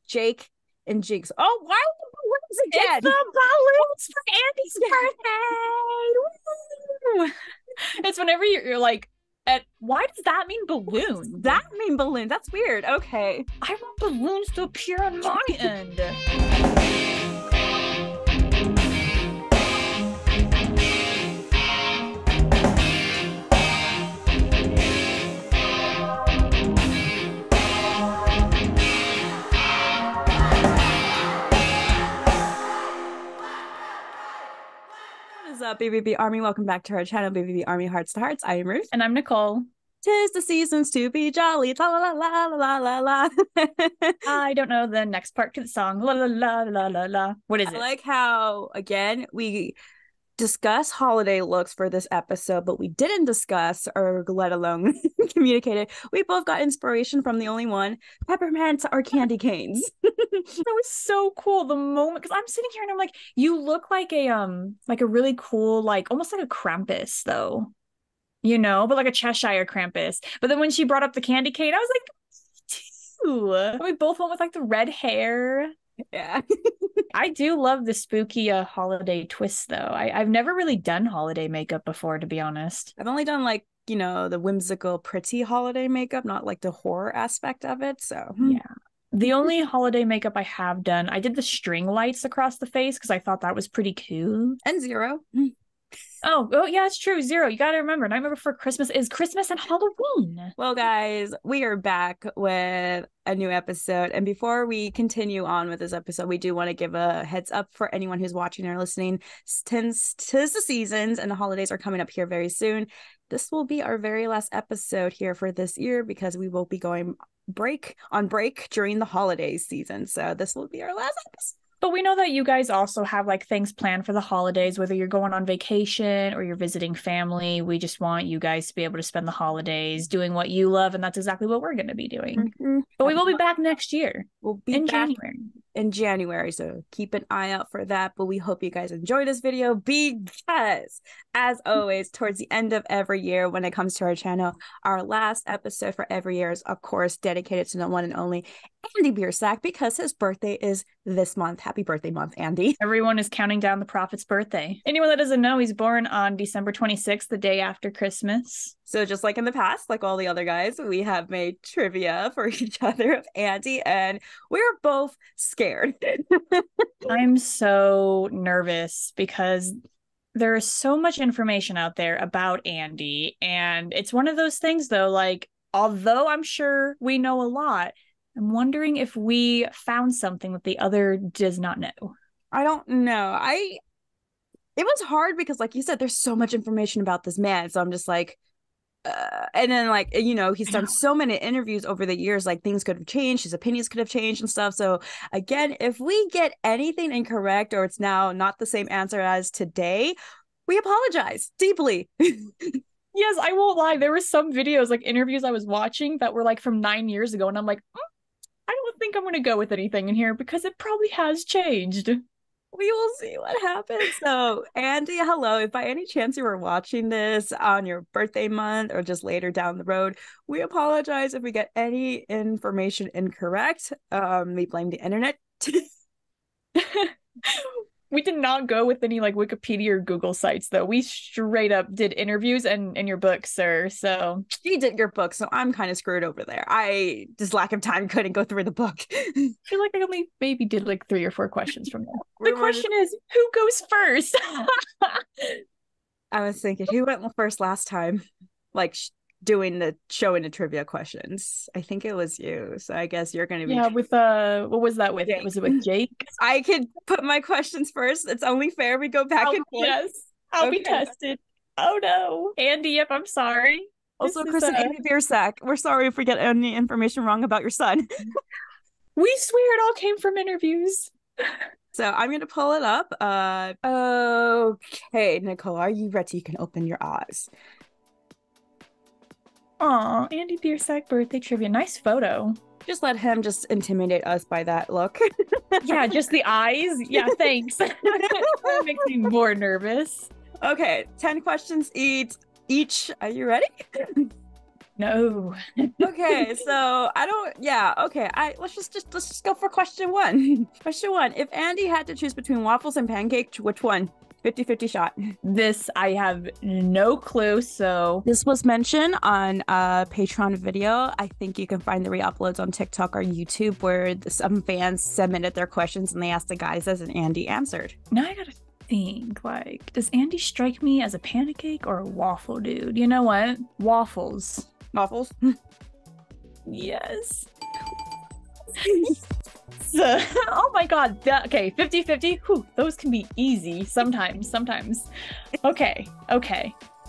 Jake and Jinx. Oh, why are the balloons again? It's the balloons for Andy's birthday. Woo! It's whenever you're like, why does that mean balloons? That mean balloons? That's weird. Okay. I want balloons to appear on my end. What is up, BVB Army? Welcome back to our channel, BVB Army Hearts to Hearts. I am Ruth. And I'm Nicole. 'Tis the seasons to be jolly. La la la la la la la. I don't know the next part to the song. La la la la la la. What is it? I like how, again, we discuss holiday looks for this episode, but we didn't discuss or let alone communicate it. We both got inspiration from the only one, peppermints or candy canes. That was so cool. The moment, because I'm sitting here and I'm like, you look like a really cool, like almost like a Krampus though, you know, but like a Cheshire Krampus. But then when she brought up the candy cane, I was like, too. And we both went with like the red hair. Yeah. I do love the spooky holiday twist though. I've never really done holiday makeup before, to be honest. I've only done like, you know, the whimsical pretty holiday makeup, not like the horror aspect of it. So yeah. The only holiday makeup I have done, I did the string lights across the face because I thought that was pretty cool. And Zero. Oh yeah, it's true. Zero. You got to remember, Nightmare Before Christmas is Christmas and Halloween. Well, guys, we are back with a new episode. And before we continue on with this episode, we do want to give a heads up for anyone who's watching or listening. Tis the seasons and the holidays are coming up here very soon. This will be our very last episode here for this year because we will be going on break during the holiday season. So this will be our last episode. But we know that you guys also have like things planned for the holidays, whether you're going on vacation or you're visiting family. We just want you guys to be able to spend the holidays doing what you love. And that's exactly what we're going to be doing. Mm-hmm. But we will be back next year. We'll be in back January. In January. So keep an eye out for that. But we hope you guys enjoy this video because, as always, towards the end of every year when it comes to our channel, our last episode for every year is, of course, dedicated to the one and only Andy Biersack because his birthday is this month. Happy birthday month, Andy. Everyone is counting down the prophet's birthday. Anyone that doesn't know, he's born on December 26th, the day after Christmas. So just like in the past, like all the other guys, we have made trivia for each other of Andy, and we're both scared. I'm so nervous because there is so much information out there about Andy, and it's one of those things though, like, although I'm sure we know a lot, I'm wondering if we found something that the other does not know. I don't know. It was hard because, like you said, there's so much information about this man. So I'm just like, and then, like, you know, he's done so many interviews over the years, like things could have changed, his opinions could have changed and stuff. So again, if we get anything incorrect or it's now not the same answer as today, we apologize deeply. Yes, I won't lie. There were some videos, like interviews I was watching that were like from 9 years ago. And I'm like, I don't think I'm going to go with anything in here because it probably has changed. We will see what happens. So, Andy, hello. If by any chance you were watching this on your birthday month or just later down the road, we apologize if we get any information incorrect. We blame the internet. We did not go with any like Wikipedia or Google sites, though. We straight up did interviews and your book, sir. So she did your book, so I'm kind of screwed over there. I just lack of time couldn't go through the book. I feel like I only maybe did like 3 or 4 questions from that. The question is, who goes first? I was thinking, who went first last time? Like doing the showing the trivia questions. I think it was you. So I guess you're gonna be with what was that with? Jake. Was it with Jake? I could put my questions first. It's only fair we go back and forth. Yes, I'll be tested. Oh no. Andy, yep, I'm sorry. Also, Chris and Andy Biersack, we're sorry if we get any information wrong about your son. We swear it all came from interviews. So I'm gonna pull it up. Okay, Nicole, are you ready? You can open your eyes. Aw, Andy Biersack birthday trivia. Nice photo. Just let him just intimidate us by that look. Yeah, just the eyes. Yeah, thanks. That makes me more nervous. Okay, 10 questions each. Are you ready? No. Okay, so I don't. Yeah, okay. Let's just go for question one. Question one: If Andy had to choose between waffles and pancakes, which one? 50-50 shot. This I have no clue. So This was mentioned on a Patreon video. I think you can find the re-uploads on TikTok or YouTube where some fans submitted their questions and they asked the guys as and Andy answered. now I gotta think, like, does Andy strike me as a pancake or a waffle dude? You know what? Waffles. Waffles? Yes. So, oh my god. Okay, 50-50. Whew, those can be easy sometimes. Okay.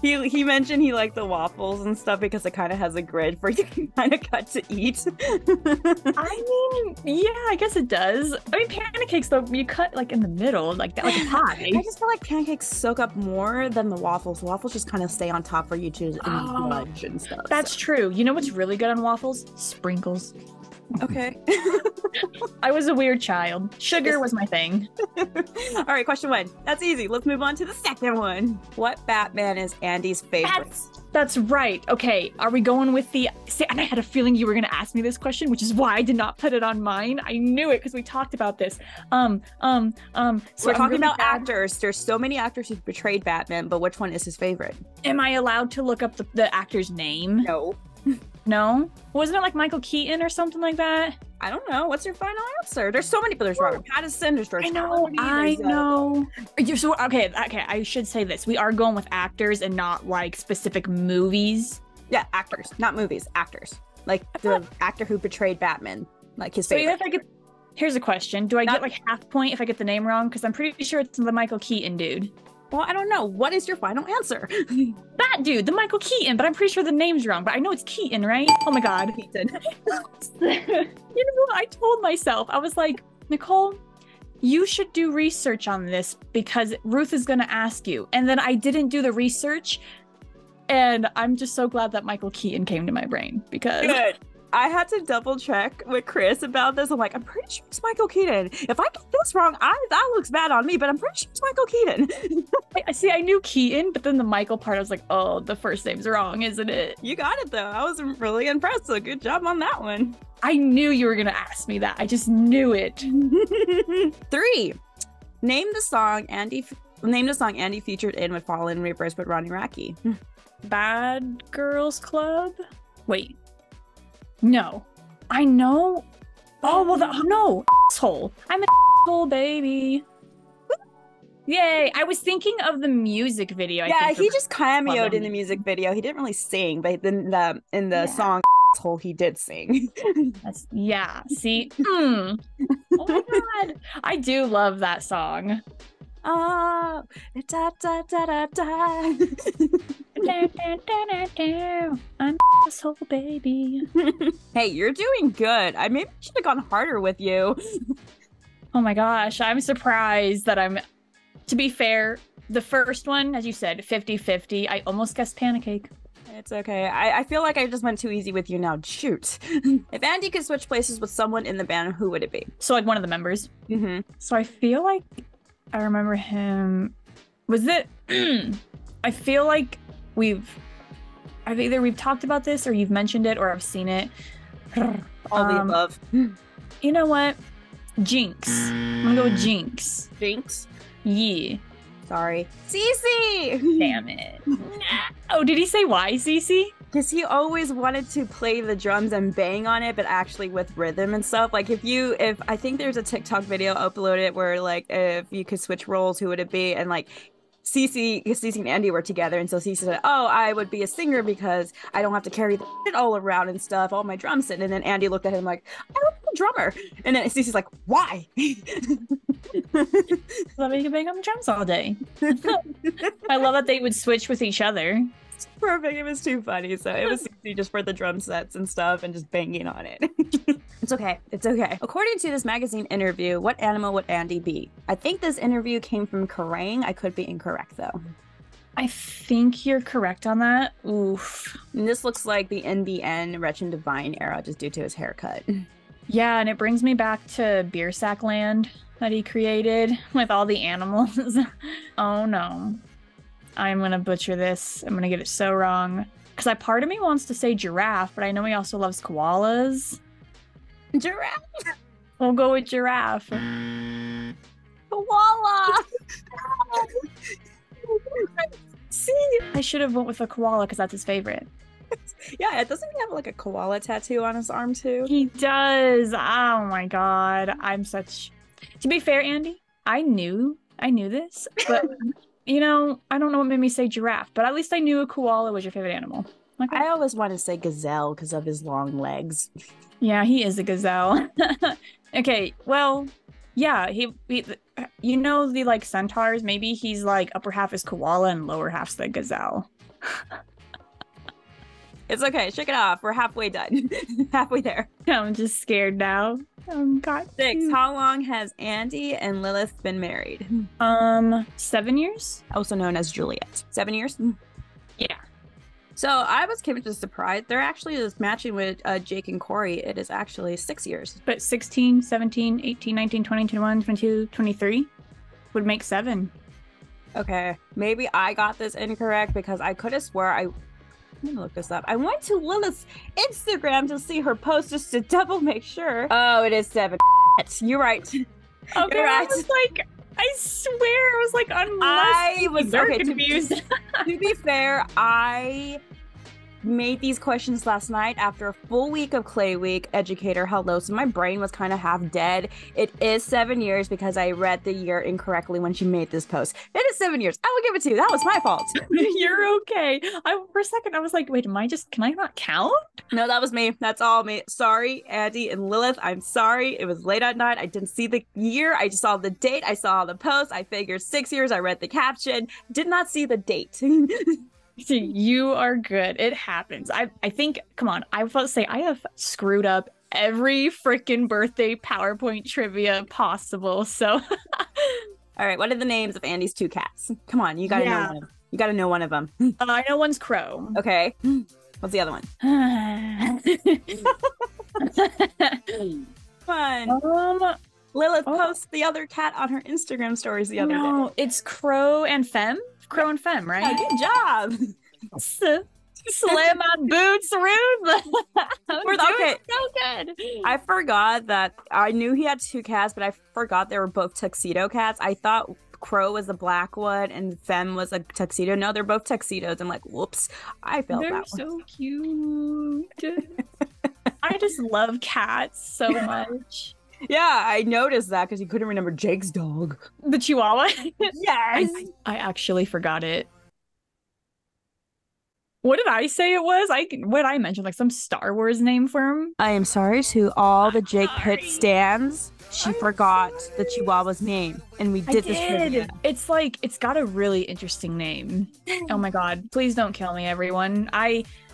He mentioned he liked the waffles and stuff because it kind of has a grid for you can kind of cut to eat. I mean, yeah, I guess it does. I mean, pancakes though, you cut like in the middle, like that, like a pie. I just feel like pancakes soak up more than the waffles. Waffles just kind of stay on top for you to fudge and stuff. That's true. You know what's really good on waffles? Sprinkles. Okay. I was a weird child. Sugar was my thing. All right, question one. That's easy. Let's move on to the second one. What Batman is Andy's favorite? That's right. Okay, are we going with the... See, and I had a feeling you were going to ask me this question, which is why I did not put it on mine. I knew it because we talked about this. So we're talking about actors. There's so many actors who've portrayed Batman, but which one is his favorite? Am I allowed to look up the actor's name? No. No? Wasn't it like Michael Keaton or something like that? I don't know. What's your final answer? There's so many, but there's Robert Pattinson, there's George I know. You're so okay. I should say this. We are going with actors and not like specific movies. Yeah, actors, not movies. Actors, like the actor who portrayed Batman, like his favorite. So here's a question: do I get like half point if I get the name wrong? Because I'm pretty sure it's the Michael Keaton dude. Well, I don't know. What is your final answer? That dude, the Michael Keaton, but I'm pretty sure the name's wrong. But I know it's Keaton, right? Oh my god. Keaton. You know what? I told myself, I was like, Nicole, you should do research on this because Ruth is going to ask you. And then I didn't do the research. And I'm just so glad that Michael Keaton came to my brain because... Good. I had to double check with Chris about this. I'm like, I'm pretty sure it's Michael Keaton. If I get this wrong, that looks bad on me, but I'm pretty sure it's Michael Keaton. I see, I knew Keaton, but then the Michael part, I was like, oh, the first name's wrong, isn't it? You got it, though. I was really impressed, so good job on that one. I knew you were going to ask me that. I just knew it. 3. Name the song Andy featured in with Fallen Reapers with Ronnie Radke. Bad Girls Club? Wait. No. I know. Oh, well, no. Asshole. I'm an asshole, baby. Yay. I was thinking of the music video. Yeah, he just cameoed in the music video. He didn't really sing, but in the song asshole, he did sing. Yeah. See? Oh my god. I do love that song. Oh, da da da da da. I'm asshole, baby. Hey, you're doing good. I maybe should have gone harder with you. Oh my gosh, I'm surprised that to be fair, the first one, as you said, 50-50. I almost guessed pancake. It's okay. I feel like I just went too easy with you now. Shoot. If Andy could switch places with someone in the band, who would it be? So like one of the members. Mm-hmm. So I feel like I remember him. Was it? I feel like either we've talked about this or you've mentioned it or I've seen it. All the above. You know what? Jinx. I'm gonna go with Jinx. Jinx? Yeah. Sorry. Cece! Damn it. Oh, did he say why, Cece? Because he always wanted to play the drums and bang on it, but actually with rhythm and stuff. Like if I think there's a TikTok video uploaded where like if you could switch roles, who would it be? And like Cece and Andy were together, and so Cece said, "Oh, I would be a singer because I don't have to carry the shit all around and stuff, all my drum set." And then Andy looked at him like, "I want to be a drummer." And then Cece's like, "Why?" Love you can bang on the drums all day. I love that they would switch with each other. It's perfect. It was too funny. So it was Cece just for the drum sets and stuff and just banging on it. It's okay. It's okay. According to this magazine interview, what animal would Andy be? I think this interview came from Kerrang. I could be incorrect though. I think you're correct on that. Oof. And this looks like the NBN Wretched Divine era just due to his haircut. Yeah, and it brings me back to Beer Sack Land that he created with all the animals. Oh no. I'm gonna butcher this. I'm gonna get it so wrong. Because part of me wants to say giraffe, but I know he also loves koalas. Giraffe. We'll go with giraffe. Koala. See, I should have went with a koala because that's his favorite. Yeah, doesn't he have like a koala tattoo on his arm too? He does. Oh my god, To be fair, Andy, I knew this, but I don't know what made me say giraffe, but at least I knew a koala was your favorite animal. Okay. I always want to say gazelle because of his long legs. Yeah, he is a gazelle. Okay, well, yeah, he the like centaurs, maybe he's like upper half is koala and lower half's the gazelle. It's okay, shake it off. We're halfway done. Halfway there. I'm just scared now. God. 6. How long has Andy and Lilith been married? 7 years. Also known as Juliet. 7 years? Yeah. So I was kind of surprised. They're actually just matching with Jake and Corey. It is actually 6 years. But 16, 17, 18, 19, 20, 21, 22, 23 would make 7. Okay. Maybe I got this incorrect because I could have swore I'm gonna look this up. I went to Lilith's Instagram to see her post just to double make sure. Oh, it is 7. You're right. Okay, You're right. I swear, I was like, unless they're confused. To be fair, I made these questions last night after a full week of Clay Week Educator Hello, so my brain was kind of half dead. It is 7 years because I read the year incorrectly when she made this post. It is 7 years. I will give it to you. That was my fault. You're okay. For a second, I was like, wait, can I not count? No, that was me. That's all me. Sorry, Andy and Lilith. I'm sorry. It was late at night. I didn't see the year. I just saw the date. I saw the post. I figured 6 years. I read the caption. Did not see the date. See, you are good. It happens. I think, come on, I was about to say, I have screwed up every freaking birthday PowerPoint trivia possible, so. All right, what are the names of Andy's 2 cats? Come on, you gotta know one of them. You gotta know one of them. I know one's Crow. Okay. What's the other one? Come on. Lilith posted the other cat on her Instagram stories the other day. No, it's Crow and Femme? Crow and Femme, right? Yeah, good job. Slam my boots, Ruth. Okay, so good. I forgot that I knew he had 2 cats, but I forgot they were both tuxedo cats. I thought Crow was a black one and Femme was a tuxedo. No, they're both tuxedos. I'm like, whoops. I felt that one. They're so cute. I just love cats so much. Yeah, I noticed that because you couldn't remember Jake's dog. The Chihuahua? Yes! I actually forgot it. What did I say it was? What did I mention? Like some Star Wars name for him? I am sorry to all the Jake Pitt stands. She forgot the Chihuahua's name. And we did this trivia. It's like, it's got a really interesting name. Oh my god. Please don't kill me, everyone.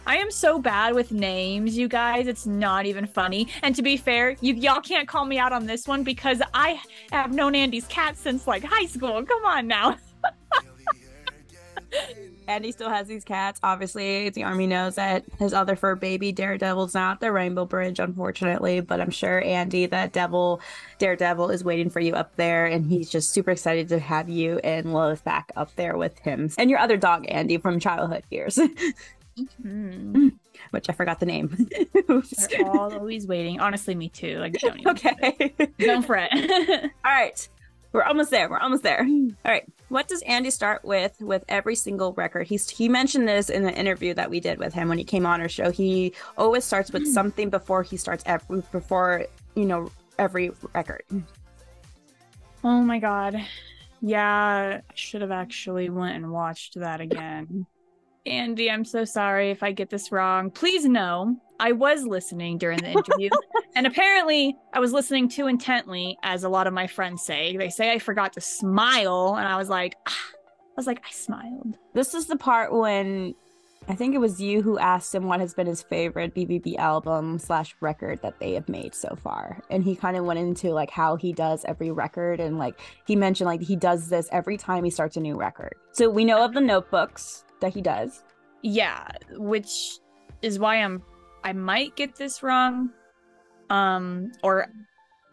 I am so bad with names, you guys. It's not even funny. And to be fair, y'all can't call me out on this one because I have known Andy's cat since like high school. Come on now. Andy still has these cats. Obviously, the Army knows that his other fur baby, Daredevil's not at the Rainbow Bridge, unfortunately. But I'm sure Andy, that Daredevil, is waiting for you up there. And he's just super excited to have you and Lilith back up there with him. And your other dog, Andy, from childhood years. Which I forgot the name. They're all always waiting. Honestly, me too. Like, don't even okay. Don't fret. All right. We're almost there. All right. What does Andy start with every single record? He mentioned this in the interview that we did with him when he came on our show. He always starts with something before he starts every record. Oh my god. Yeah, I should have actually went and watched that again. Andy, I'm so sorry if I get this wrong. Please know I was listening during the interview. And apparently I was listening too intently, as a lot of my friends say. They say I forgot to smile. And I was like, I smiled. This is the part when I think it was you who asked him what has been his favorite BVB album / record that they have made so far. And he kind of went into like how he does every record. And like he mentioned like he does this every time he starts a new record. So we know of the notebooks that he does. Yeah, which is why I might get this wrong. Or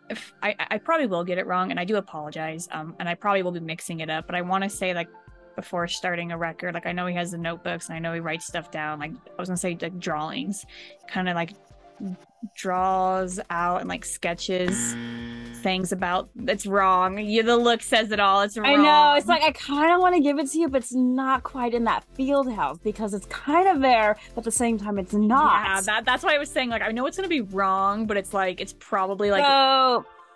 if I probably will get it wrong, and I do apologize. And I probably will be mixing it up, but I want to say like before starting a record. Like I know he has the notebooks and I know he writes stuff down. Like I was gonna say like drawings, kind of like draws out and like sketches things about it's wrong. The look says it all. It's wrong. I know. It's like I kind of want to give it to you, but it's not quite in that field house because it's kind of there, but at the same time it's not. Yeah, that's why I was saying like I know it's gonna be wrong, but it's like it's probably like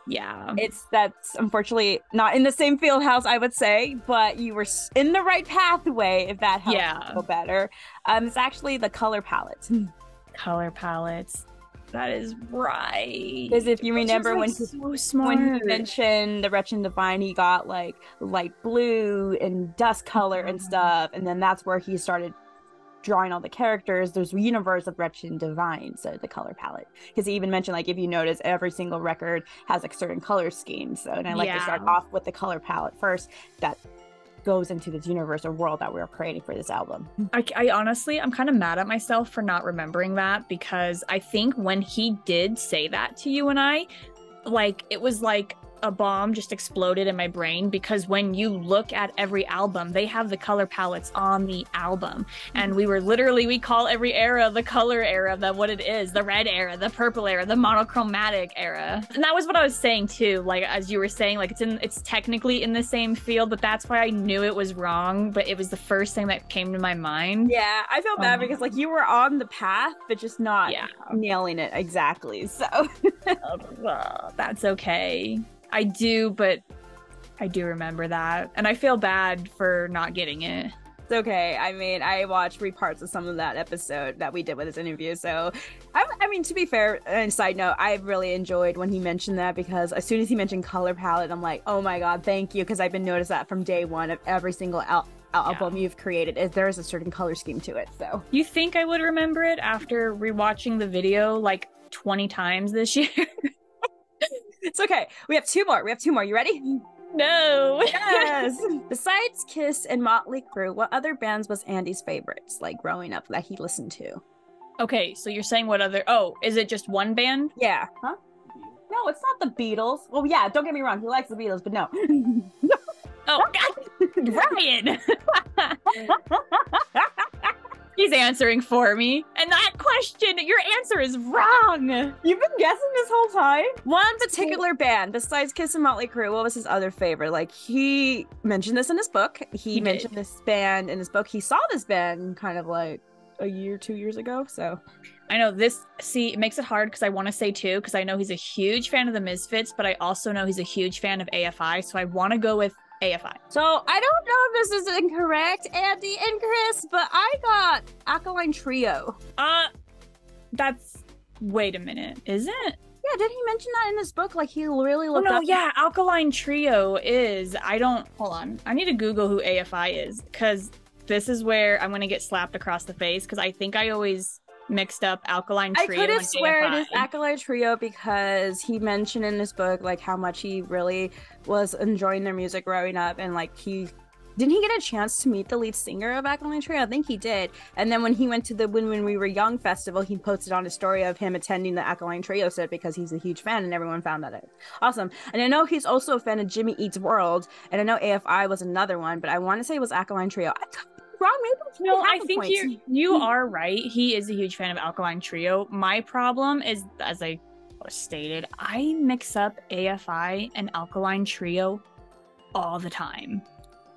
yeah. That's unfortunately not in the same field house, I would say, but you were in the right pathway if that helps you feel better. It's actually the color palette. Color palettes. That is right. Because if you remember like when he mentioned the Wretched Divine, he got like light blue and dust color and stuff, and then that's where he started drawing all the characters. There's a universe of Wretched Divine, so the color palette. Because he even mentioned like if you notice, every single record has like certain color schemes. So, and I like to start off with the color palette first. That goes into this universe or world that we're creating for this album. I honestly, I'm kind of mad at myself for not remembering that, because I think when he did say that to you and I, like, it was like a bomb just exploded in my brain, because when you look at every album, they have the color palettes on the album. And we call every era the color era, what it is, the red era, the purple era, the monochromatic era. And that was what I was saying too, like as you were saying, like it's technically in the same field, but that's why I knew it was wrong, but it was the first thing that came to my mind. Yeah, I felt bad because like you were on the path, but just not nailing it exactly. So that's okay. I do remember that. And I feel bad for not getting it. It's okay. I mean, I watched parts of some of that episode that we did with this interview. So, I mean, to be fair, and side note, I really enjoyed when he mentioned that, because as soon as he mentioned color palette, I'm like, oh my God, thank you. Because I've been noticed that from day one of every single album you've created, is there is a certain color scheme to it. So you think I would remember it after rewatching the video like 20 times this year? It's okay. We have two more. You ready? No. Yes. Besides Kiss and Motley Crue, what other bands was Andy's favorites, like growing up, that he listened to? Okay, so you're saying what other... Oh, is it just one band? Yeah. Huh? No, it's not the Beatles. Well, yeah, don't get me wrong. He likes the Beatles, but no. Oh, God. Ryan! He's answering for me. And that question, your answer is wrong. You've been guessing this whole time? One particular band, besides Kiss and Motley Crue, what was his other favorite? Like, he mentioned this in his book. He mentioned this band in his book. He saw this band kind of like a year, 2 years ago, so... I know this, see, it makes it hard because I want to say two, because I know he's a huge fan of the Misfits, but I also know he's a huge fan of AFI, so I want to go with AFI. So I don't know if this is incorrect, Andy and Chris, but I got Alkaline Trio. That's, wait a minute, is it? Yeah, did he mention that in his book? Like, he really looked up... yeah, Alkaline Trio is, hold on, I need to Google who AFI is, because this is where I'm going to get slapped across the face, because I think I always mixed up Alkaline Trio. I could have swear it is Alkaline Trio, because he mentioned in his book like how much he really was enjoying their music growing up, and like didn't he get a chance to meet the lead singer of Alkaline Trio? I think he did. And then when he went to the When We Were Young festival, he posted on a story of him attending the Alkaline Trio set because he's a huge fan, and everyone found that out. Awesome. And I know he's also a fan of Jimmy Eats World, and I know AFI was another one, but I want to say it was Alkaline Trio. Wrong, maybe. No, I think you are right. He is a huge fan of Alkaline Trio. My problem is, as I stated, I mix up AFI and Alkaline Trio all the time,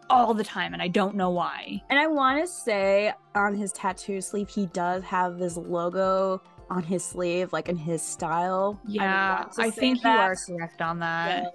and I don't know why. And I want to say on his tattoo sleeve, he does have this logo on his sleeve, like in his style. Yeah, I think you are correct on that.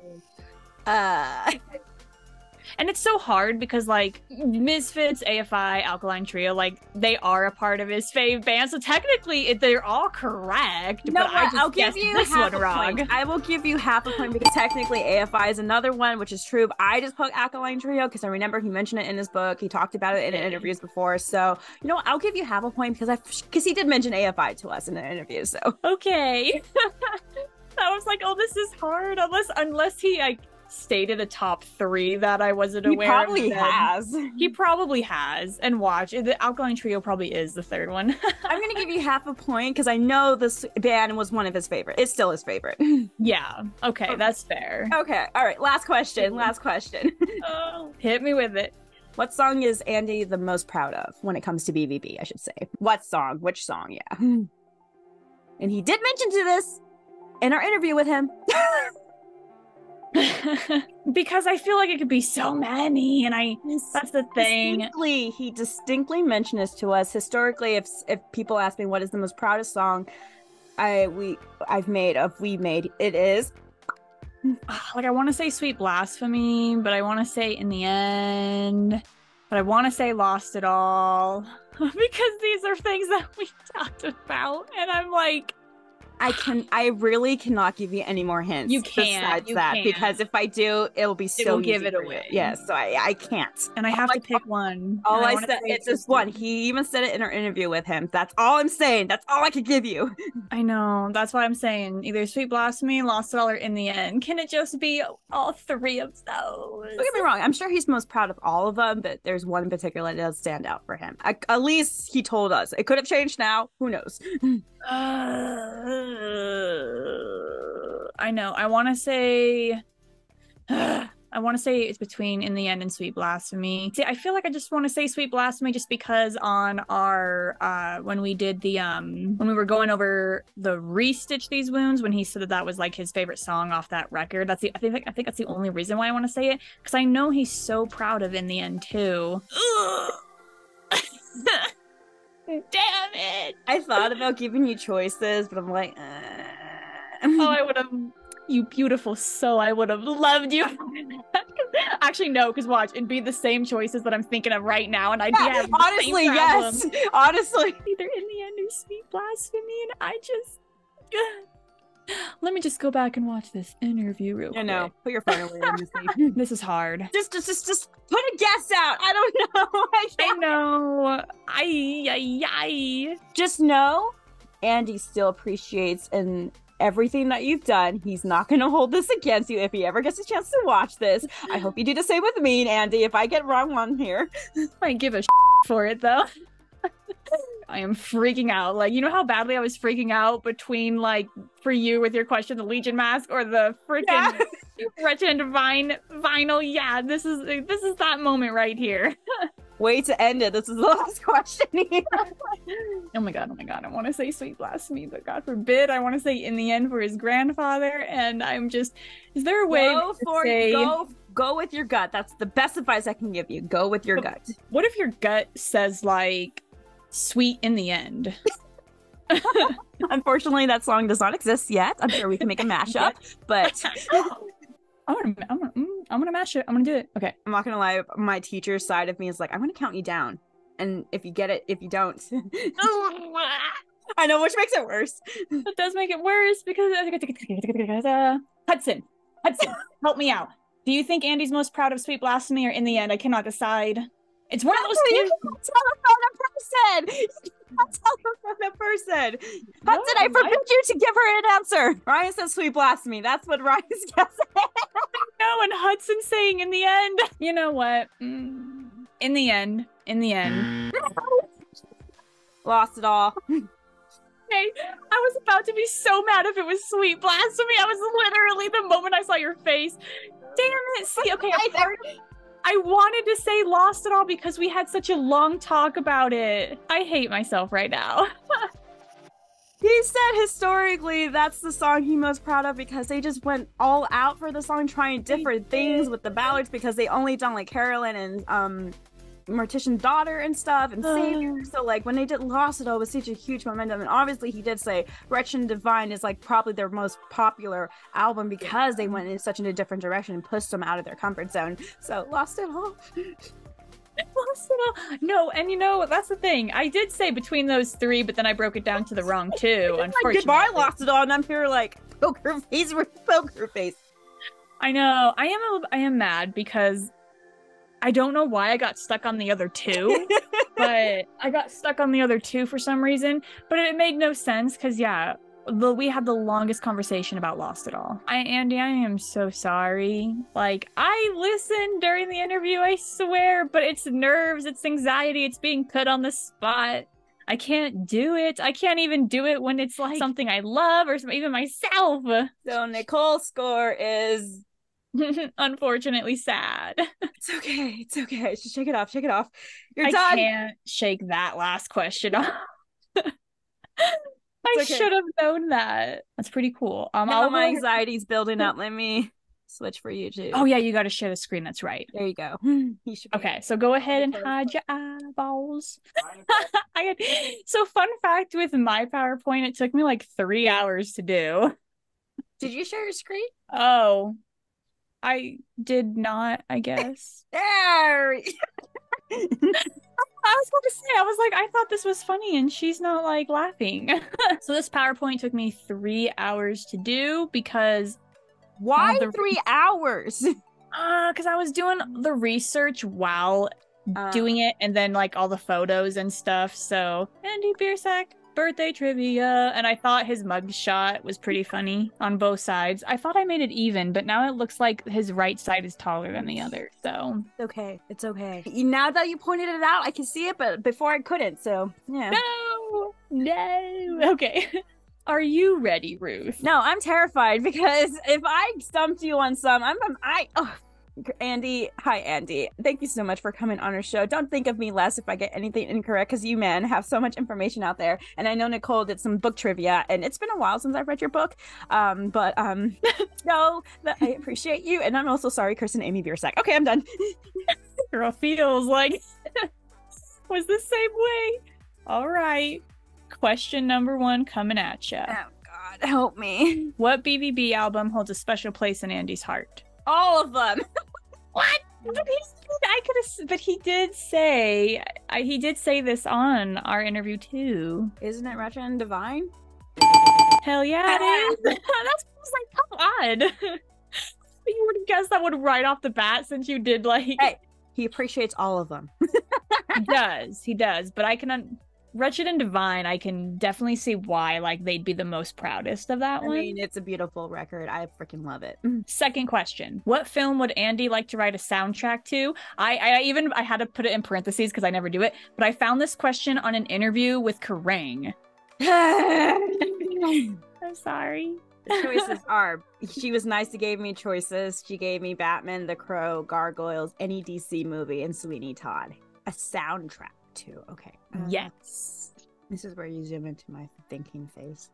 And it's so hard because, like, Misfits, AFI, Alkaline Trio, like, they are a part of his fave band, so technically they're all correct. No, but I just I'll give you this half one a wrong. point. I will give you half a point because technically AFI is another one, which is true. But I just put Alkaline Trio because I remember he mentioned it in his book. He talked about it in interviews before. So, you know what? I'll give you half a point because he did mention AFI to us in the interview. So okay. I was like, oh, this is hard. Unless he, like, stated a top three that I wasn't aware of. He probably has. And watch, the Alkaline Trio probably is the third one. I'm gonna give you half a point because I know this band was one of his favorite. It's still his favorite. Yeah. Okay, that's fair. Okay. All right. Last question. Oh, hit me with it. What song is Andy the most proud of when it comes to BVB, I should say? What song? Which song? Yeah. And he did mention to this in our interview with him. Because I feel like it could be so many, and that's the thing. He distinctly mentioned this to us. Historically, if people ask me what is the most proudest song we made, it is like, I want to say Sweet Blasphemy, but I want to say In the End, but I want to say Lost It All, because these are things that we talked about, and I'm like, I really cannot give you any more hints. You can't. Because if I do, it'll be so easy. Give it away. Yes, so I can't. And I have to pick one. All I said, it's just one. He even said it in our interview with him. That's all I'm saying. That's all I could give you. I know. That's why I'm saying either Sweet Blasphemy, Lost It All, or In the End. Can it just be all three of those? Don't get me wrong. I'm sure he's most proud of all of them, but there's one in particular that does stand out for him. At least he told us. It could have changed now. Who knows? I know. I want to say it's between In the End and Sweet Blasphemy. See, I feel like I just want to say Sweet Blasphemy just because on our when we did the when we were going over the Restitch These Wounds, when he said that was like his favorite song off that record. I think that's the only reason why I want to say it, because I know he's so proud of In the End too. Damn it! I thought about giving you choices, but I'm like, Oh, I would have, you beautiful soul, I would have loved you. Actually, no, because watch, it'd be the same choices that I'm thinking of right now, and I'd be having the same problem. Honestly. Either In the End or Sweet Blasphemy, and I just... Let me just go back and watch this interview real quick. No, put your phone away. This is hard. Just put a guess out. I don't know. I know. I. Just know, Andy still appreciates and everything that you've done. He's not going to hold this against you if he ever gets a chance to watch this. I hope you do the same with me and Andy if I get wrong on here. I give a for it, though. I am freaking out. Like, you know how badly I was freaking out between, like, for you with your question, the Legion mask or the freaking Wretched and Divine vinyl? Yeah, this is that moment right here. Way to end it. This is the last question here. Oh my god. I want to say Sweet Blasphemy, but God forbid I want to say In the End for his grandfather, and I'm just... Is there a way Go with your gut. That's the best advice I can give you. Go with your gut. What if your gut says, like, Sweet In the End? Unfortunately, that song does not exist yet. I'm sure we can make a mashup, but I'm gonna mash it. I'm gonna do it. Okay. I'm not gonna lie. My teacher's side of me is like, I'm gonna count you down, and if you get it, if you don't, I know, which makes it worse. It does make it worse because Hudson, help me out. Do you think Andy's most proud of Sweet Blasphemy or In the End? I cannot decide. It's one of those two. You can't tell a person. Hudson, I forbid you to give her an answer. Ryan says Sweet Blasphemy. That's what Ryan's guessing. No, and Hudson saying In the End. You know what? In the end. Lost it all. Hey, I was about to be so mad if it was Sweet Blasphemy. I was literally, the moment I saw your face. Damn it. See, okay, I wanted to say Lost It All because we had such a long talk about it. I hate myself right now. He said historically that's the song he's most proud of because they just went all out for the song, trying different things with the ballads, because they only done like Carolyn and Mortician Daughter and stuff and Savior. So like when they did Lost It All, it was such a huge momentum. And obviously he did say Wretched and Divine is like probably their most popular album because they went in such a different direction and pushed them out of their comfort zone. So Lost It All. Lost It All. No, and you know, that's the thing. I did say between those three, but then I broke it down to the wrong two, unfortunately. Goodbye, Lost It All, and I'm here like poker face. I know. I am mad because I don't know why I got stuck on the other two, but I got stuck on the other two for some reason. But it made no sense because, yeah, we had the longest conversation about Lost It All. Andy, I am so sorry. Like, I listened during the interview, I swear, but it's nerves, it's anxiety, it's being put on the spot. I can't do it. I can't even do it when it's like something I love or even myself. So Nicole's score is Unfortunately sad. It's okay. It's okay. Just shake it off. Shake it off. You're I done. can't shake that last question off. I okay. should have known that. That's pretty cool. Now my anxiety's building up. Let me switch for you too. Oh yeah, you got to share the screen. That's right. There you go. Okay, so go ahead and hide your eyeballs. So fun fact with my PowerPoint, it took me like 3 hours to do. Did you share your screen? Oh, I did not, I guess. There. I was going to say, I was like, I thought this was funny and she's not like laughing. So this PowerPoint took me 3 hours to do because... Why 3 hours? Because I was doing the research while doing it and then like all the photos and stuff. So Andy Biersack birthday trivia, and I thought his mugshot was pretty funny on both sides. I thought I made it even, but now it looks like his right side is taller than the other. So it's okay. It's okay. Now that you pointed it out, I can see it, but before I couldn't. So yeah. No. Okay. Are you ready, Ruth? No, I'm terrified because if I stumped you on some, Andy, hi Andy. Thank you so much for coming on our show. Don't think of me less if I get anything incorrect, because you men have so much information out there. And I know Nicole did some book trivia, and it's been a while since I've read your book. No, I appreciate you, and I'm also sorry, Kirsten Amy Biersack. Okay, I'm done. Girl feels like was the same way. All right. Question number 1 coming at you. Oh God, help me. What BVB album holds a special place in Andy's heart? All of them. What? But he did say this on our interview too. Isn't it Retro and Divine? Hell yeah, it is. That's like, come on. You would have guessed that one right off the bat since you did like. Hey, he appreciates all of them. He does. But I can Wretched and Divine, I can definitely see why like they'd be the most proudest of that one. I mean, it's a beautiful record. I freaking love it. Second question. What film would Andy like to write a soundtrack to? I had to put it in parentheses because I never do it, but I found this question on an interview with Kerrang. I'm sorry. The choices are, she was nice to give me choices. She gave me Batman, The Crow, Gargoyles, any DC movie, and Sweeney Todd. A soundtrack too. Okay. Yes. This is where you zoom into my thinking phase.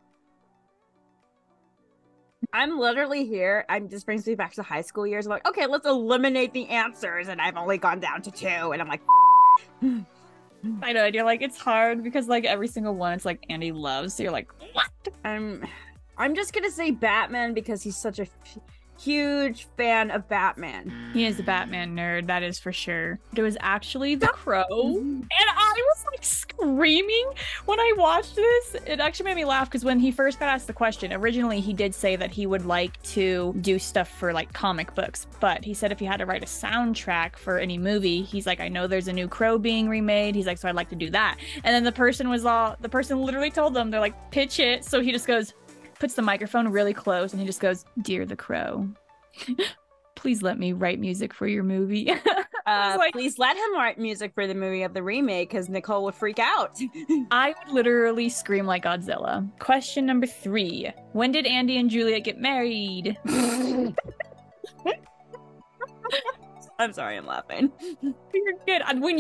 I'm literally here. This brings me back to high school years. I'm like, okay, let's eliminate the answers. And I've only gone down to 2. And I'm like, I know. And you're like, it's hard because like every single one, it's like Andy loves. So you're like, what? I'm just going to say Batman because he's such a huge fan of Batman. He is a Batman nerd, that is for sure. It was actually The Crow, and I was like screaming when I watched this. It actually made me laugh because when he first got asked the question, originally he did say that he would like to do stuff for like comic books, but he said if he had to write a soundtrack for any movie, he's like, I know there's a new Crow being remade. He's like, so I'd like to do that. And then the person literally told them, they're like, pitch it. So he just goes, puts the microphone really close, and he just goes, "Dear the Crow, please let me write music for your movie." Please let him write music for the movie of the remake, because Nicole would freak out. I would literally scream like Godzilla. Question number 3. When did Andy and Juliet get married? I'm sorry, I'm laughing. You're good. When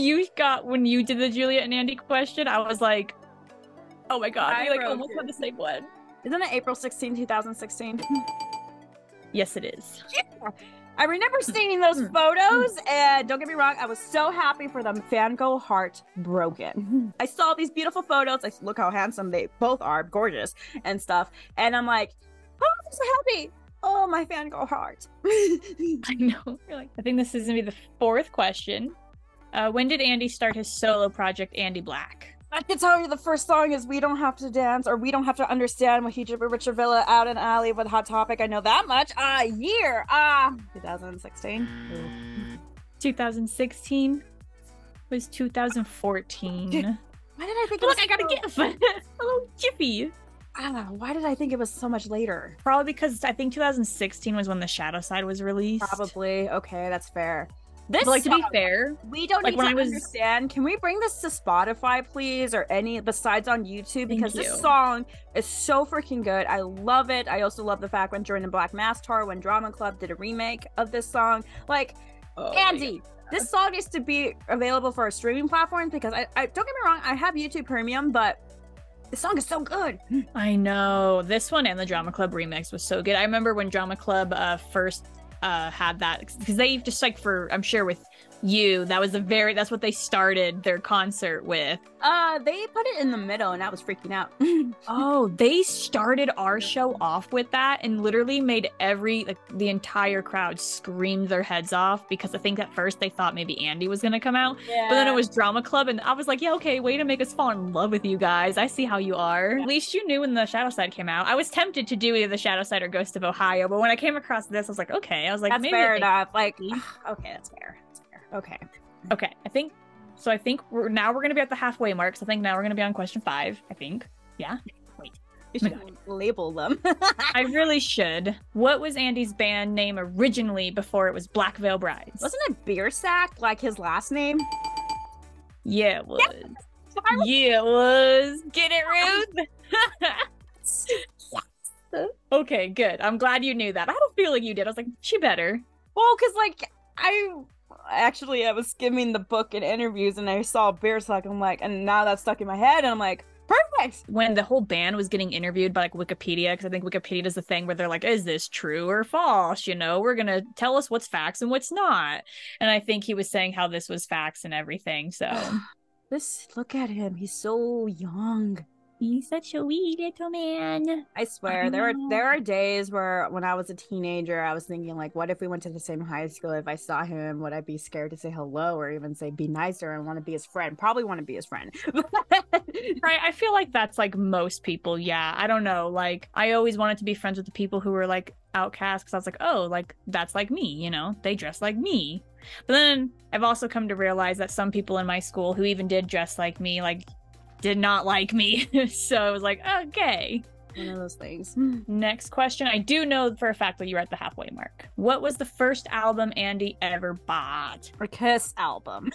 you did the Juliet and Andy question, I was like, oh my god, we like almost had the same one. Isn't it April 16, 2016? Yes, it is. Yeah. I remember seeing those photos, and don't get me wrong, I was so happy for them. Fangirl heart broken. I saw these beautiful photos. Look how handsome they both are, gorgeous and stuff. And I'm like, oh, I'm so happy. Oh, my fangirl heart. I know. I think this is gonna be the 4th question. When did Andy start his solo project, Andy Black? I can tell you the first song is We Don't Have to Dance, or We Don't Have to Understand, with Richard Villa, Out in Alley with Hot Topic. I know that much. 2016. 2016 was 2014. Why did I think Look, I got a GIF. A little jiffy. Why did I think it was so much later? Probably because I think 2016 was when The Shadow Side was released. Probably. Okay, that's fair. This But like, to be song, fair, we don't like need when to I was understand. Can we bring this to Spotify, please, or any besides on YouTube? Because Thank this you. song is so freaking good. I love it. I also love the fact when during the Black Mass tour, when Drama Club did a remake of this song, like Andy, this song is to be available for a streaming platform because I don't get me wrong, I have YouTube Premium, but the song is so good. I know this one and the Drama Club remix was so good. I remember when Drama Club first had that, because they just like, for I'm sure with you, that's what they started their concert with. They put it in the middle and I was freaking out. Oh, they started our show off with that and literally made the entire crowd scream their heads off, because I think at first they thought maybe Andy was gonna come out, but then it was Drama Club, and I was like, yeah, okay, way to make us fall in love with you guys. I see how you are. At least you knew when the Shadow Side came out. I was tempted to do either the Shadow Side or Ghost of Ohio, but when I came across this, I was like, okay. I was like, that's maybe fair enough. Like, okay, that's fair. Okay. I think we're gonna be at the halfway mark. So I think now we're gonna be on question 5. I think. Yeah. Wait. You should label them. I really should. What was Andy's band name originally before it was Black Veil Brides? Wasn't it Beer Sack like his last name? Yeah, it was. Yeah, it was. Get it, Ruth? Okay, good. I'm glad you knew that. I had a feeling you did. I was like, she better. Well, because like I was skimming the book and interviews and I saw Beer Sack. I'm like, and now that's stuck in my head. And I'm like, perfect. When the whole band was getting interviewed by like Wikipedia, because I think Wikipedia does the thing where they're like, is this true or false? You know, we're gonna tell us what's facts and what's not. And I think he was saying how this was facts and everything. So look at him. He's so young. He's such a wee little man. I swear, there are days where when I was a teenager, I was thinking like, what if we went to the same high school? If I saw him, would I be scared to say hello or even say be nicer and want to be his friend? Probably want to be his friend. Right. I feel like that's like most people. Yeah. I don't know. Like, I always wanted to be friends with the people who were like outcasts, because I was like, oh, like that's like me, you know, they dress like me. But then I've also come to realize that some people in my school who even did dress like me, like, did not like me. So I was like, okay. One of those things. Next question. I do know for a fact that you're at the halfway mark. What was the first album Andy ever bought? A Kiss album.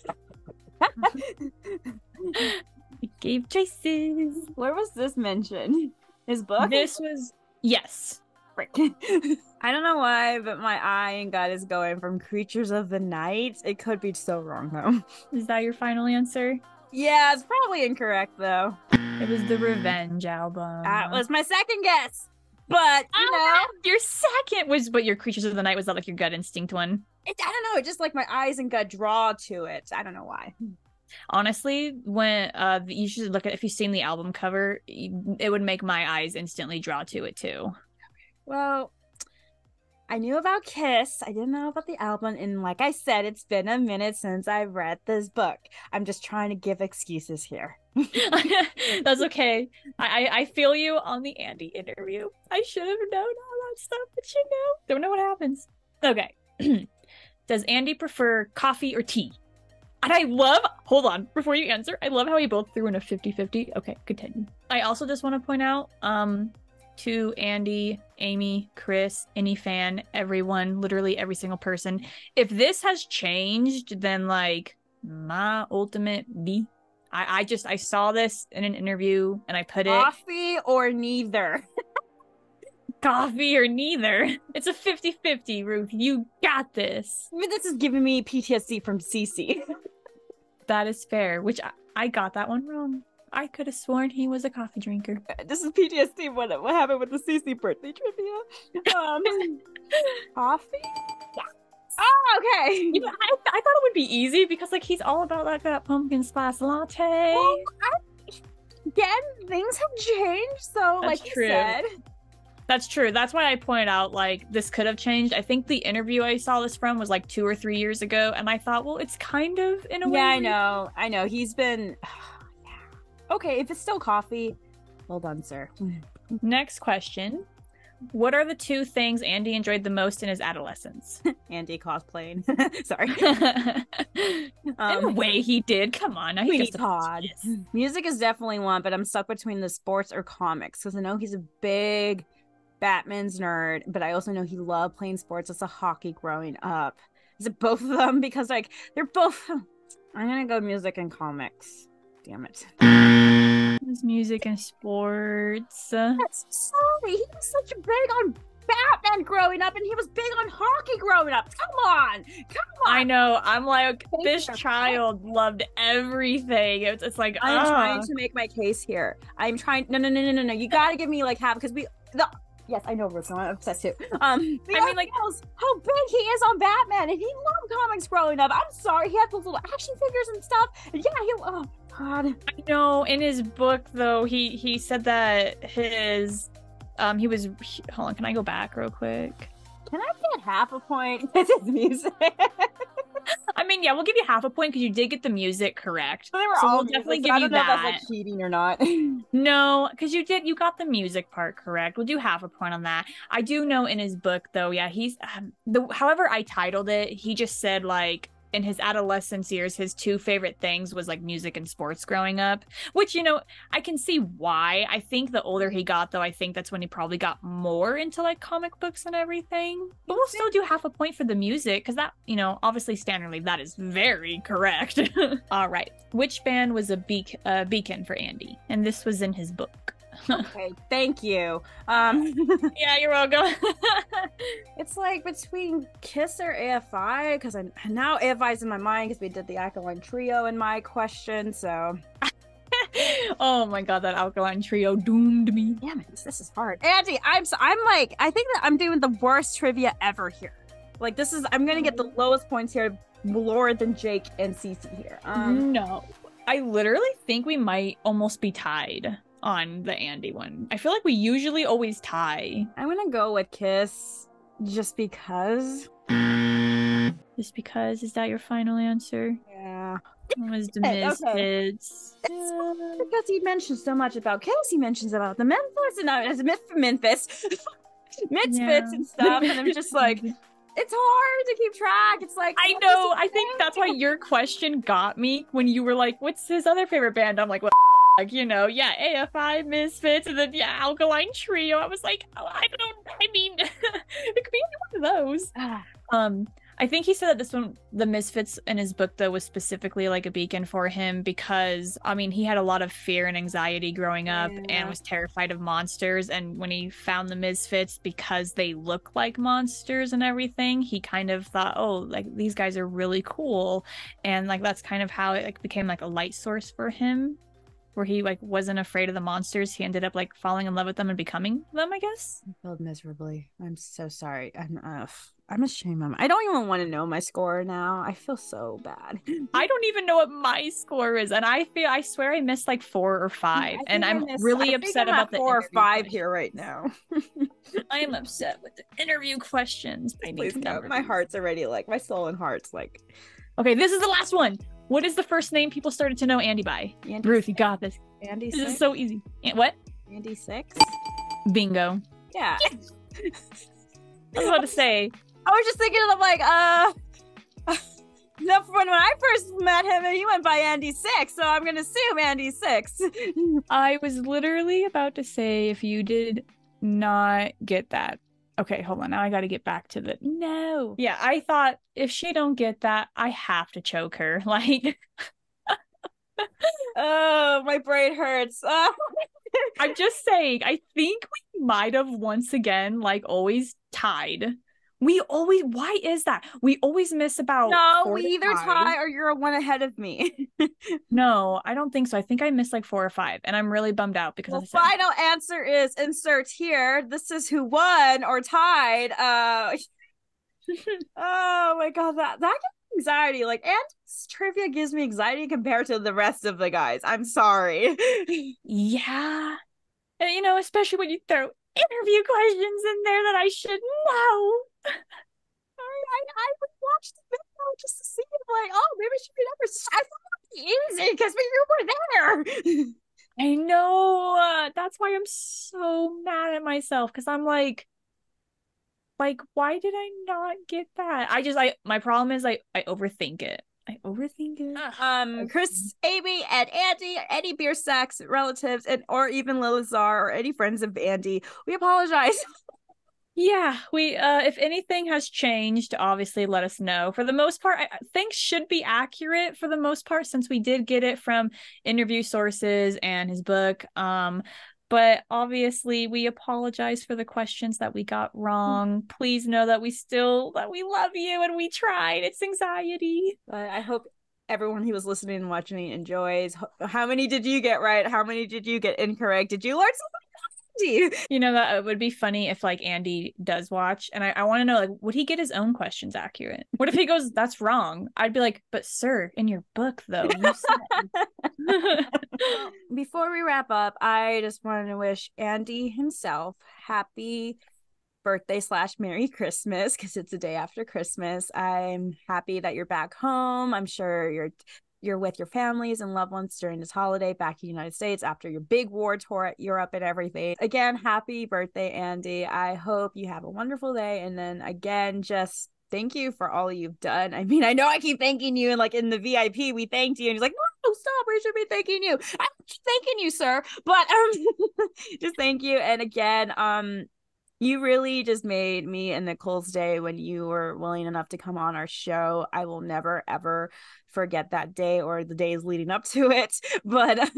He gave choices. Where was this mentioned? His book? This was, yes. Frick. I don't know why, but my eye and gut is going from Creatures of the Night. It could be so wrong though. Is that your final answer? Yeah, it's probably incorrect though. It was the Revenge album. That was my second guess. But, you know. Your second was, but your Creatures of the Night was that like your gut instinct one? I don't know. It just like my eyes and gut draw to it. I don't know why. Honestly, when you should look at, if you've seen the album cover, it would make my eyes instantly draw to it too. Well, I knew about Kiss. I didn't know about the album. And like I said, it's been a minute since I've read this book. I'm just trying to give excuses here. That's okay. I feel you on the Andy interview. I should have known all that stuff, but you know, don't know what happens. Okay. Does Andy prefer coffee or tea? And I love, hold on, before you answer, I love how we both threw in a 50-50. Okay, continue. I also just want to point out, to Andy, Amy, Chris, any fan, everyone, literally every single person, if this has changed, then like my ultimate B. I saw this in an interview and I put coffee or neither. Coffee or neither. It's a 50-50, Ruth. You got this. I mean, this is giving me PTSD from Cece. That is fair, which I got that one wrong. I could have sworn he was a coffee drinker. This is PTSD. What happened with the Cece birthday trivia? Coffee? Yeah. Oh, okay. You know, I thought it would be easy because like he's all about that pumpkin spice latte. Well, again, things have changed. So, that's like true. You said, that's true. That's why I pointed out like this could have changed. I think the interview I saw this from was like 2 or 3 years ago, and I thought, well, it's kind of in a way. Yeah, I know. He's been. Okay, if it's still coffee, well done, sir. Next question. What are the 2 things Andy enjoyed the most in his adolescence? Andy cosplaying. Sorry. In a way he did. Come on. Now he Pod. Music is definitely one, but I'm stuck between the sports or comics because I know he's a big Batman's nerd, but I also know he loved playing sports as a hockey growing up. Is it both of them? Because like they're both. I'm gonna go music and comics. Damn it. It's music and sports. That's sorry. He was such a big on Batman growing up, and he was big on hockey growing up. Come on. I know. I'm like, this child loved everything. It's like, I'm trying to make my case here. I'm trying. No. You gotta give me like half because yes, I know Russo. I'm obsessed too. I mean, like how big he is on Batman, and he loved comics growing up. I'm sorry, he had those little action figures and stuff. And yeah, oh god. I know. In his book, though, he said that his hold on. Can I go back real quick? Can I get half a point? This is music. I mean, yeah, we'll give you half a point because you did get the music correct. So they were we'll definitely give you that. I don't know if that's like cheating or not. No, because you got the music part correct. We'll do half a point on that. I do know in his book though, yeah, he's however I titled it, he just said like in his adolescence years, his two favorite things was like music and sports growing up, which, you know, I can see why. I think the older he got, though, I think that's when he probably got more into like comic books and everything. But we'll still do half a point for the music because that, you know, obviously standardly, that is very correct. All right. Which band was a beacon for Andy? And this was in his book. Okay, thank you. Yeah, you're welcome. It's like between Kiss or AFI, because now AFI's in my mind because we did the Alkaline Trio in my question, so. Oh my god, that Alkaline Trio doomed me. Damn it, this is hard. Andy, I think that I'm doing the worst trivia ever here. Like I'm gonna get the lowest points here, lower than Jake and Cece here. No, I literally think we might almost be tied on the Andy one. I feel like we usually always tie. I'm gonna go with Kiss just because. Just because? Is that your final answer? Yeah. It was the Misfits. It's because he mentions so much about Kiss. He mentions about the Memphis and Memphis. Misfits and stuff. And I'm just like, it's hard to keep track. It's like, I know. I think that's why your question got me when you were like, what's his other favorite band? I'm like, what? Like, you know, yeah, AFI, Misfits, and then, yeah, Alkaline Trio. I was like, oh, I mean, it could be any one of those. I think he said that this one, the Misfits in his book, though, was specifically like a beacon for him because, I mean, he had a lot of fear and anxiety growing up and was terrified of monsters. And when he found the Misfits, because they look like monsters and everything, he kind of thought, oh, like, these guys are really cool. And, like, that's kind of how it like became like a light source for him, where he like wasn't afraid of the monsters. He ended up like falling in love with them and becoming them, I guess. I failed miserably. I'm so sorry. I'm ashamed of I don't even want to know my score now. I feel so bad. I don't even know what my score is, and I swear I missed like 4 or 5, and I'm really upset about the 4 or 5 here right now. I am upset with the interview questions. I need to number my heart's already like my soul and heart's like. Okay, this is the last one. What is the first name people started to know Andy by? Andy Ruth, you got this. Andy This 6? is so easy. What? Andy 6? Bingo. Yeah. I was about to say. I was just thinking of like, no, when I first met him, he went by Andy 6, so I'm gonna assume Andy 6. I was literally about to say if you did not get that. Okay, hold on. Now I got to get back to the no. Yeah, I thought if she don't get that, I have to choke her. Like, oh, my brain hurts. I'm just saying. I think we might have once again, like, always tied. Why is that? We always miss about. No, we either tie or you're 1 ahead of me. No, I don't think so. I think I missed like 4 or 5, and I'm really bummed out because the final answer is insert here. This is who won or tied. Oh my god, that gives me anxiety. Like, Andy's trivia gives me anxiety compared to the rest of the guys. I'm sorry. Yeah, and you know, especially when you throw interview questions in there that I should know. I would watch the video just to see it, like, oh, maybe she remembers. I thought it would be easy because you were there. I know. That's why I'm so mad at myself because I'm like, why did I not get that? My problem is I overthink it. Chris, Amy, and Andy, any beer sacks, relatives, and or even Lilazar or any friends of Andy, we apologize. Yeah, we if anything has changed, obviously let us know. For the most part, things should be accurate for the most part since we did get it from interview sources and his book. But obviously we apologize for the questions that we got wrong. Please know that we love you and we tried. It's anxiety. But I hope everyone who was listening and watching enjoys. How many did you get right? How many did you get incorrect? Did you learn something? You know, that it would be funny if like Andy does watch and I want to know, like, would he get his own questions accurate? What if he goes, that's wrong? I'd be like, but sir, in your book though, you said. Well, before we wrap up, I just wanted to wish Andy himself happy birthday / Merry Christmas, because it's a day after Christmas. I'm happy that you're back home. I'm sure you're with your families and loved ones during this holiday back in the United States after your big war tour at Europe and everything. Again, happy birthday, Andy. I hope you have a wonderful day. And then again, just thank you for all you've done. I mean, I know I keep thanking you, and like in the VIP, we thanked you, and he's like, no, stop, we should be thanking you. I'm thanking you, sir. But just thank you. And again, you really just made me and Nicole's day when you were willing enough to come on our show. I will never, ever forget that day or the days leading up to it. But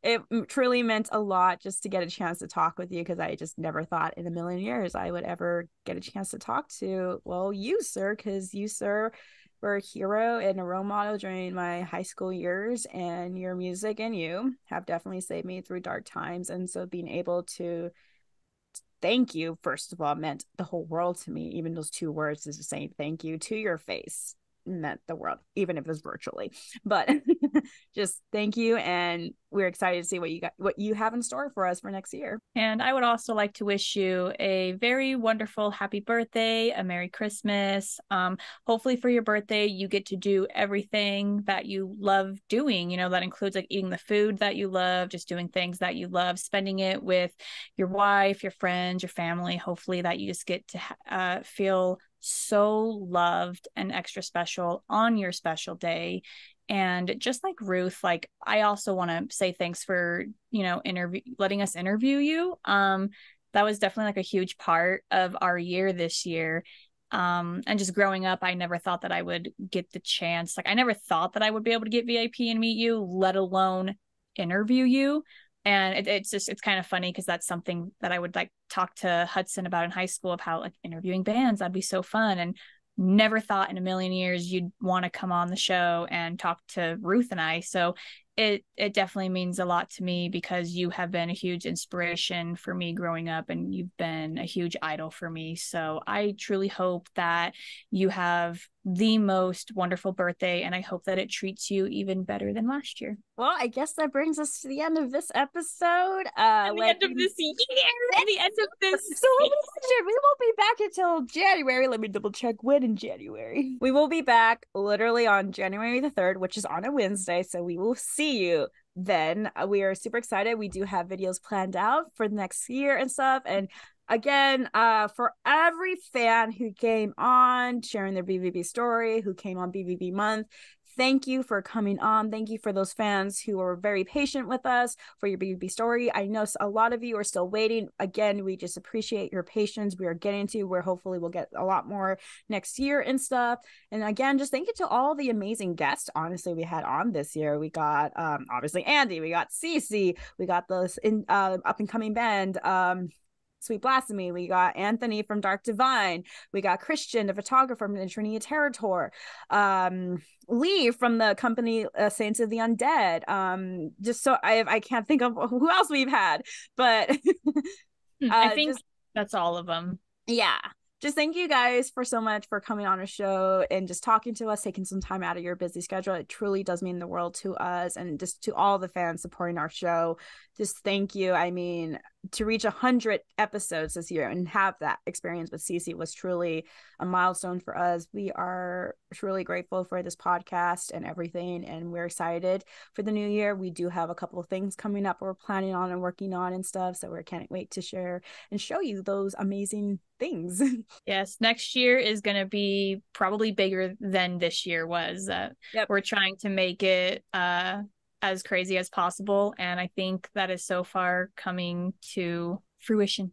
it truly meant a lot just to get a chance to talk with you, because I just never thought in a million years I would ever get a chance to talk to, well, you, sir, because you, sir, were a hero and a role model during my high school years, and your music and you have definitely saved me through dark times. And so being able to thank you, first of all, meant the whole world to me. Even those 2 words is saying thank you to your face meant the world, even if it was virtually. But just thank you, and we're excited to see what you have in store for us for next year. And I would also like to wish you a very wonderful happy birthday, a Merry Christmas. Hopefully for your birthday you get to do everything that you love doing. You know, that includes like eating the food that you love, just doing things that you love, spending it with your wife, your friends, your family. Hopefully that you just get to feel so loved and extra special on your special day. And just like Ruth, like I also want to say thanks for, you know, letting us interview you. That was definitely like a huge part of our year this year. And just growing up, I never thought that I would get the chance. Like I never thought that I would be able to get VIP and meet you, let alone interview you. And it's kind of funny because that's something that I would like talk to Hudson about in high school, of how like interviewing bands, that'd be so fun. And never thought in a million years you'd want to come on the show and talk to Ruth and I. So it definitely means a lot to me, because you have been a huge inspiration for me growing up, and you've been a huge idol for me. So I truly hope that you have the most wonderful birthday, and I hope that it treats you even better than last year. Well, I guess that brings us to the end of this episode. The end of this year. The end of this. So we won't be back until January. Let me double check when in January. We will be back literally on January the 3rd, which is on a Wednesday. So we will see you then. We are super excited. We do have videos planned out for the next year and stuff. And again, for every fan who came on sharing their BVB story, who came on BVB month, thank you for coming on. Thank you for those fans who were very patient with us for your BVB story. I know a lot of you are still waiting. Again, we just appreciate your patience. We are getting to where hopefully we'll get a lot more next year and stuff. And again, just thank you to all the amazing guests, honestly, we had on this year. We got obviously Andy, we got Cece, we got those up and coming band, Sweet Blasphemy. We got Anthony from Dark Divine. We got Christian, the photographer from the Trinity Territor. Lee from the company Saints of the Undead. Just so I can't think of who else we've had, but I think that's all of them. Yeah. Just thank you guys for so much for coming on our show and just talking to us, taking some time out of your busy schedule. It truly does mean the world to us, and just to all the fans supporting our show. Just thank you. I mean, to reach 100 episodes this year and have that experience with Cece was truly a milestone for us. We are truly grateful for this podcast and everything, and we're excited for the new year. We do have a couple of things coming up we're planning on and working on and stuff, so we can't wait to share and show you those amazing things. Yes, next year is going to be probably bigger than this year was. Yep. We're trying to make it as crazy as possible, and I think that is so far coming to fruition.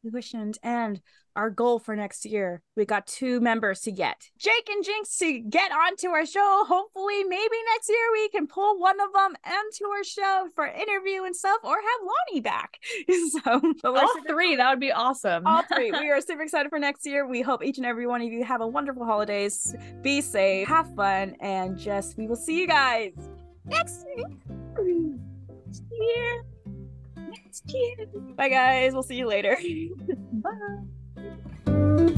We shouldn't. And our goal for next year, we got 2 members to get Jake and Jinx to get onto our show. Hopefully, maybe next year we can pull one of them onto our show for interview and stuff, or have Lonnie back. So, but all 3, that would be awesome. All 3. We are super excited for next year. We hope each and every one of you have a wonderful holidays. Be safe, have fun, and we will see you guys next year. Bye, guys. We'll see you later. Bye.